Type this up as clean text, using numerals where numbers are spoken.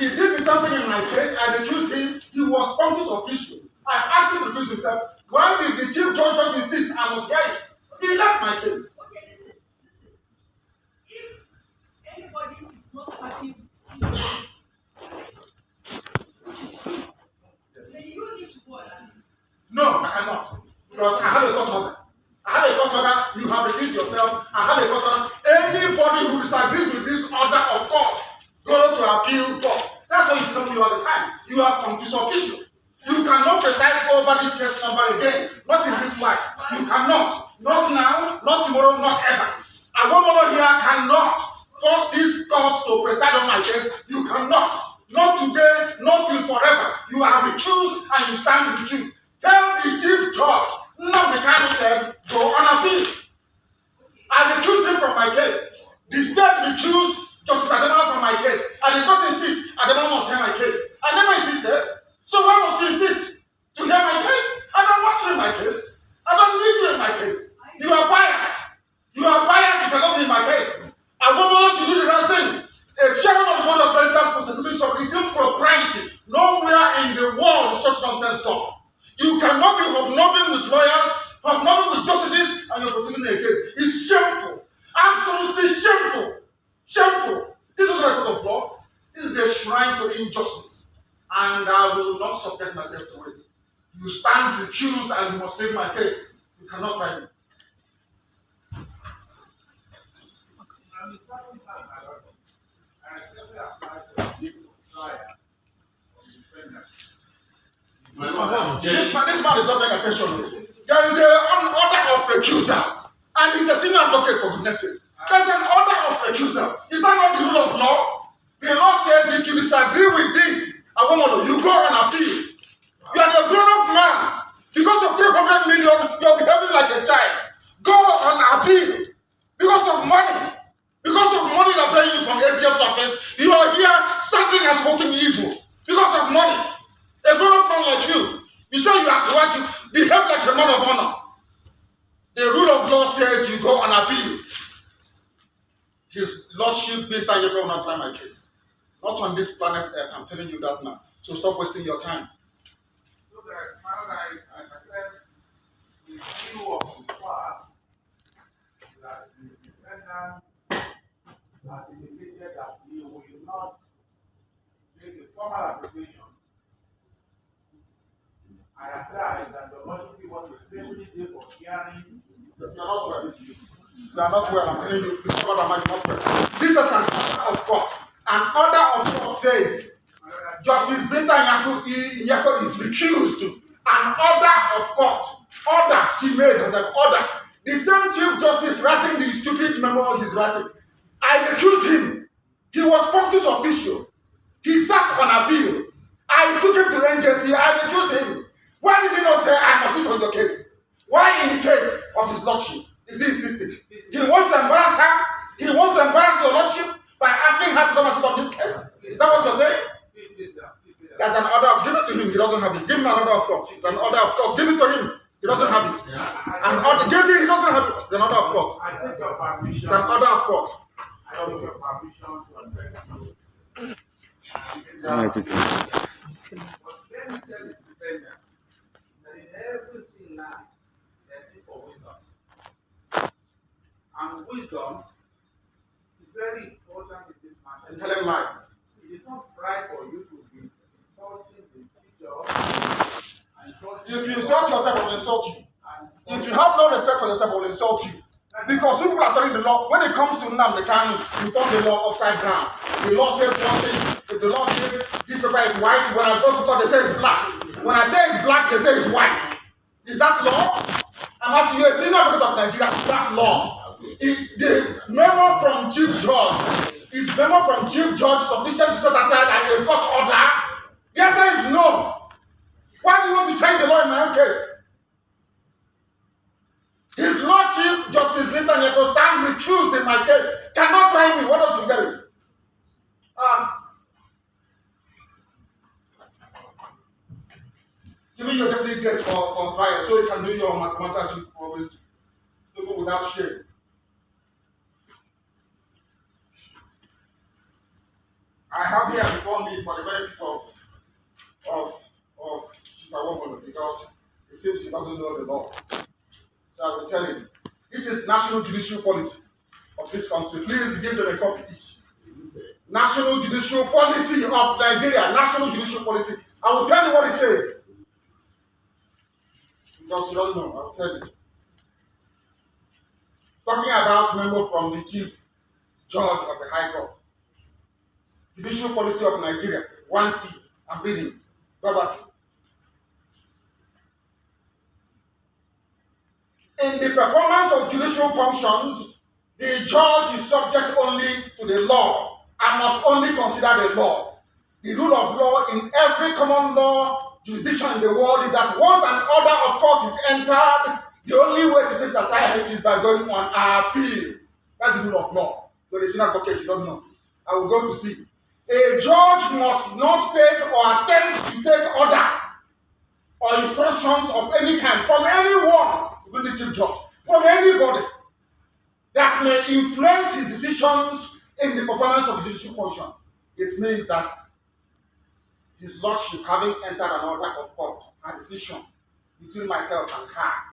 He did the same thing in my case. I accused him. He was conscious official. I asked him to accuse himself. Why did the chief judge not insist I must hear it? He left my case. Okay, listen. If anybody is not happy with this, which is you, then you need to go on appeal. No, I cannot. Because I have a court order. I have a court order. You have accused yourself. I have a court order. Anybody who disagrees with this order of court, go to appeal court. That's what you tell me all the time. You are conscious official. You cannot preside over this case number again. Not in this life. You cannot. Not now, not tomorrow, not ever. A woman here cannot force this court to preside on my case. You cannot. Not today, not till forever. You are recused and you stand recused. Tell the chief judge, Nnamdi said, go on appeal. I recused him from my case. The state recused Justice Adema from my case. I did not insist Adema must hear my case. I never insisted. So why must you insist to hear my case? I don't want you in my case. I don't need you in my case. You are biased. You are biased. You cannot be in my case. A woman should do the right thing. A chairman of the board of Benjamin's prosecution is impropriety. Nowhere in the world is such nonsense done. You cannot be hobnobbing with lawyers, hobnobbing with justices, and you're prosecuting a case. It's shameful. Absolutely shameful. Shameful. This is not a court of law. This is a shrine to injustice. And I will not subject myself to it. You stand recused and you must leave my case. You cannot try me. This man is not paying attention. There is an order of recusal, and he's a senior advocate, for goodness sake. There's an order of recusal. Is that not the rule of law? The law says if you disagree with this, you go on appeal. You are a grown-up man. Because of 300 million, you're behaving like a child. Go on appeal. Because of money. Because of money they're paying you from ABF surface, you are here standing and smoking evil. Because of money. A grown-up man like you. You say you have to want to behave like a man of honor. The rule of law says you go on appeal. His Lordship Binta Yeko will not try my case. Not on this planet Earth. I'm telling you that now. So stop wasting your time. So that, I said, the view of the past that the defendant has indicated that he will not make a formal application. I apply that the Lordship was a assembly day for hearing. You are not well. You are not well. I'm telling you, this God Almighty not well. This is an order of court. An order of court says Justice Binta Nyako is recused. An order of court. Order she made as an order. The same Chief Justice writing the stupid memo he's writing. I recused him. He was functus official. He sat on appeal. I took him to NJC. I recused him. Why did he not say I must sit on your case? Why in the case of his lordship is he insisting? He wants to embarrass her. He wants to embarrass your lordship by asking her to come and sit on this case. Is that what you're saying? There's an order of give it to him. He doesn't have it. Give him an order of court. It's an order of court. Give it to him. He doesn't have it. An order. Give it. He doesn't have it. It's an order of court. I take your permission. It's an order of court. I take your permission to address you. I think But let me tell the defendant that in everything life, there's need for wisdom. And wisdom is very important in this matter. And telling lies. It is not right for you to be insulting the teacher and insulting. If you insult yourself, I will insult you. If you have no respect for yourself, I will insult you. Because people are telling the law, when it comes to Nnamdi Kanu, you turn the law upside down. The law says one thing. If the law says this paper is white, when I go to court, they say it's black. When I say it's black, they say it's white. Is that law? I'm asking you, a senior advocate of Nigeria, is that law? Is the memo from Chief Judge, is memo from Chief Judge sufficient to set aside a court order? The answer is no. Why do you want to change the law in my own case? His Lordship, Justice Binta Nyako, stand recused in my case. Cannot try me. Why don't you get it? Giving you a definite date for trial so you can do your mathematics you always do. People without shame. I have here before me for the benefit of Chief Awomolo, because it seems he doesn't know the law. So I will tell him, this is national judicial policy of this country. Please give them a copy each. National judicial policy of Nigeria. National judicial policy. I will tell you what it says. Because you don't know, I will tell you. Talking about memo from the Chief Judge of the High Court. Judicial policy of Nigeria. 1C. I'm reading. Verbatim. In the performance of judicial functions, the judge is subject only to the law and must only consider the law. The rule of law in every common law jurisdiction in the world is that once an order of court is entered, the only way to set it aside is by going on appeal. That's the rule of law. You're a senior advocate, you don't know. I will go to see. A judge must not take or attempt to take orders or instructions of any kind from anyone, even the chief judge, from anybody that may influence his decisions in the performance of judicial function. It means that his lordship, having entered an order of court, a decision between myself and her,